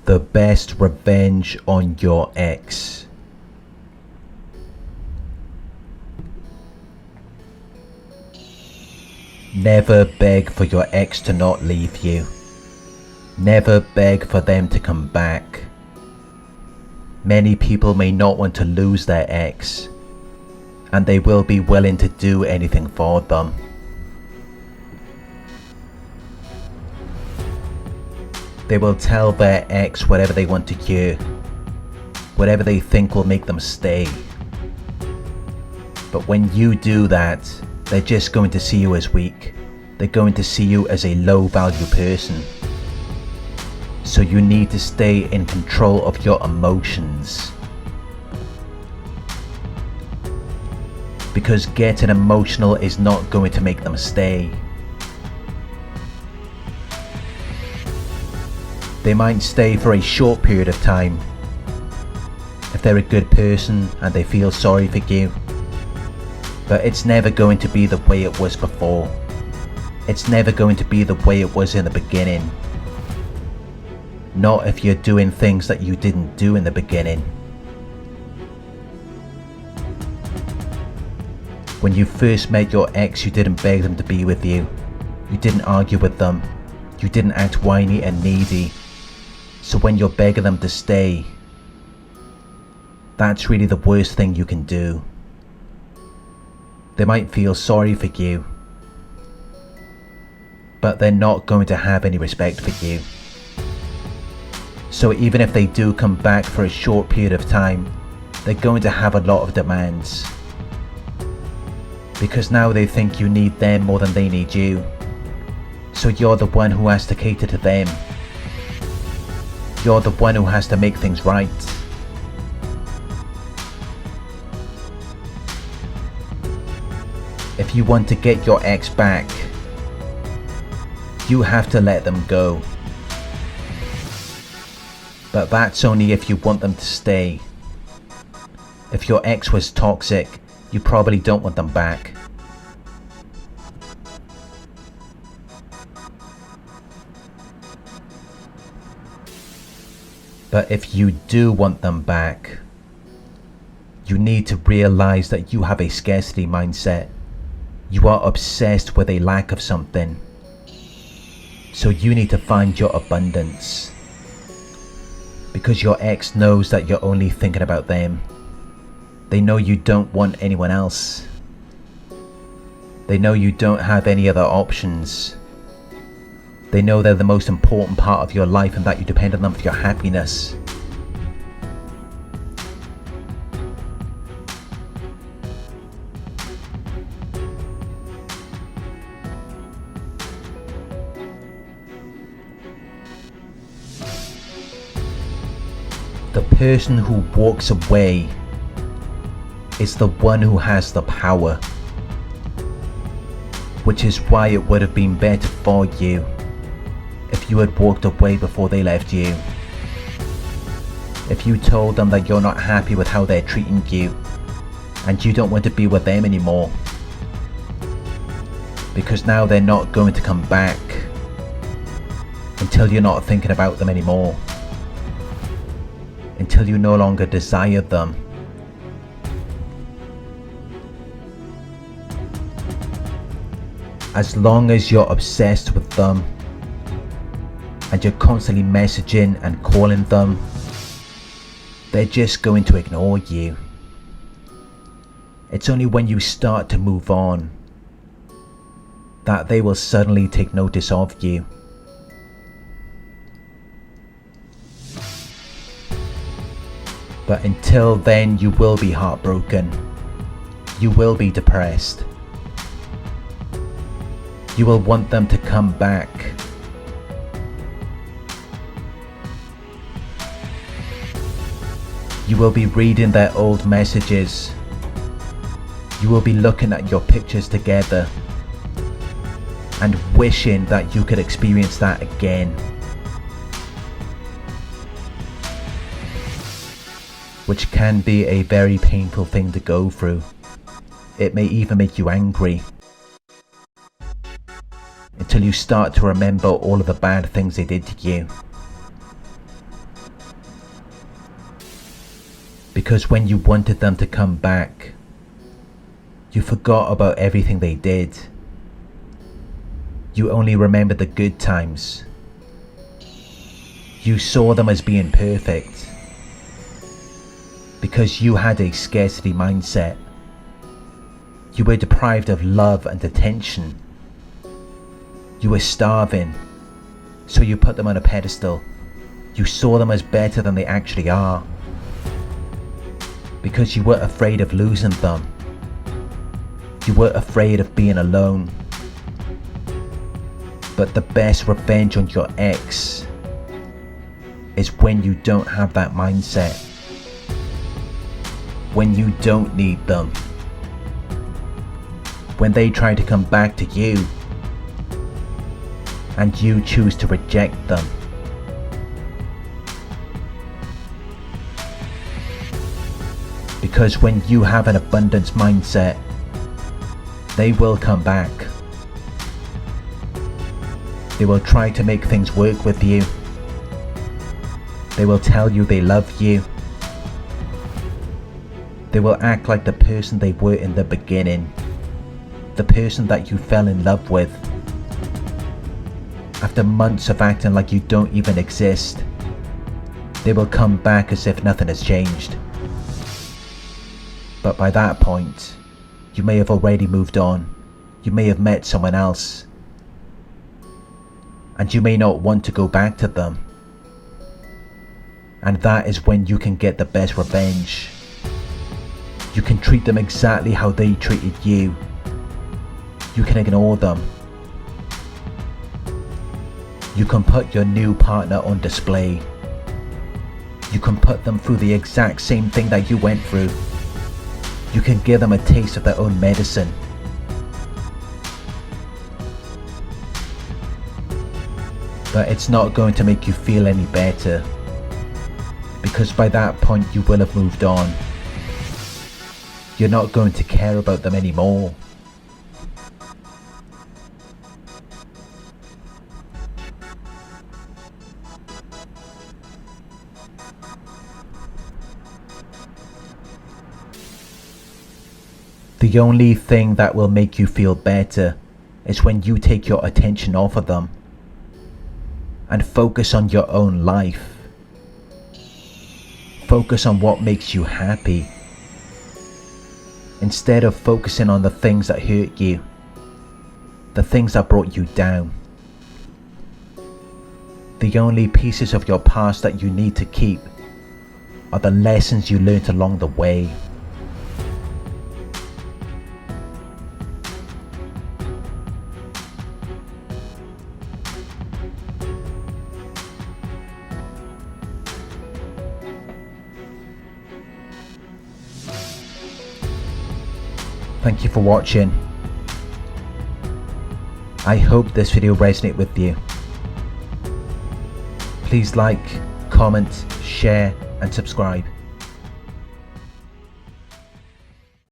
The best revenge on your ex. Never beg for your ex to not leave you. Never beg for them to come back. Many people may not want to lose their ex, and they will be willing to do anything for them. They will tell their ex whatever they want to hear, whatever they think will make them stay. But when you do that, they're just going to see you as weak. They're going to see you as a low value person. So you need to stay in control of your emotions. Because getting emotional is not going to make them stay. They might stay for a short period of time if they're a good person and they feel sorry for you. But it's never going to be the way it was before. It's never going to be the way it was in the beginning. Not if you're doing things that you didn't do in the beginning. When you first met your ex, you didn't beg them to be with you. You didn't argue with them. You didn't act whiny and needy. So when you're begging them to stay, that's really the worst thing you can do. They might feel sorry for you, but they're not going to have any respect for you. So even if they do come back for a short period of time, they're going to have a lot of demands. Because now they think you need them more than they need you. So you're the one who has to cater to them. You're the one who has to make things right. If you want to get your ex back, you have to let them go. But that's only if you want them to stay. If your ex was toxic, you probably don't want them back. But if you do want them back, you need to realize that you have a scarcity mindset. You are obsessed with a lack of something. So you need to find your abundance. Because your ex knows that you're only thinking about them. They know you don't want anyone else. They know you don't have any other options. They know they're the most important part of your life and that you depend on them for your happiness. The person who walks away is the one who has the power. Which is why it would have been better for you if you had walked away before they left you. If you told them that you're not happy with how they're treating you and you don't want to be with them anymore. Because now they're not going to come back until you're not thinking about them anymore. Until you no longer desire them. As long as you're obsessed with them and you're constantly messaging and calling them, they're just going to ignore you. It's only when you start to move on that they will suddenly take notice of you. But until then, you will be heartbroken. You will be depressed. You will want them to come back. You will be reading their old messages. You will be looking at your pictures together and wishing that you could experience that again. Which can be a very painful thing to go through. It may even make you angry. Until you start to remember all of the bad things they did to you. Because when you wanted them to come back, you forgot about everything they did. You only remembered the good times. You saw them as being perfect. Because you had a scarcity mindset. You were deprived of love and attention. You were starving, so you put them on a pedestal. You saw them as better than they actually are. Because you were afraid of losing them. You were afraid of being alone. But the best revenge on your ex is when you don't have that mindset. When you don't need them. When they try to come back to you and you choose to reject them. Because when you have an abundance mindset, they will come back. They will try to make things work with you. They will tell you they love you. They will act like the person they were in the beginning. The person that you fell in love with. After months of acting like you don't even exist, they will come back as if nothing has changed. But by that point, you may have already moved on. You may have met someone else. And you may not want to go back to them. And that is when you can get the best revenge. You can treat them exactly how they treated you. You can ignore them. You can put your new partner on display. You can put them through the exact same thing that you went through. You can give them a taste of their own medicine. But it's not going to make you feel any better. Because by that point you will have moved on. You're not going to care about them anymore. The only thing that will make you feel better is when you take your attention off of them and focus on your own life. Focus on what makes you happy instead of focusing on the things that hurt you, the things that brought you down. The only pieces of your past that you need to keep are the lessons you learned along the way. Thank you for watching. I hope this video resonated with you. Please like, comment, share and subscribe.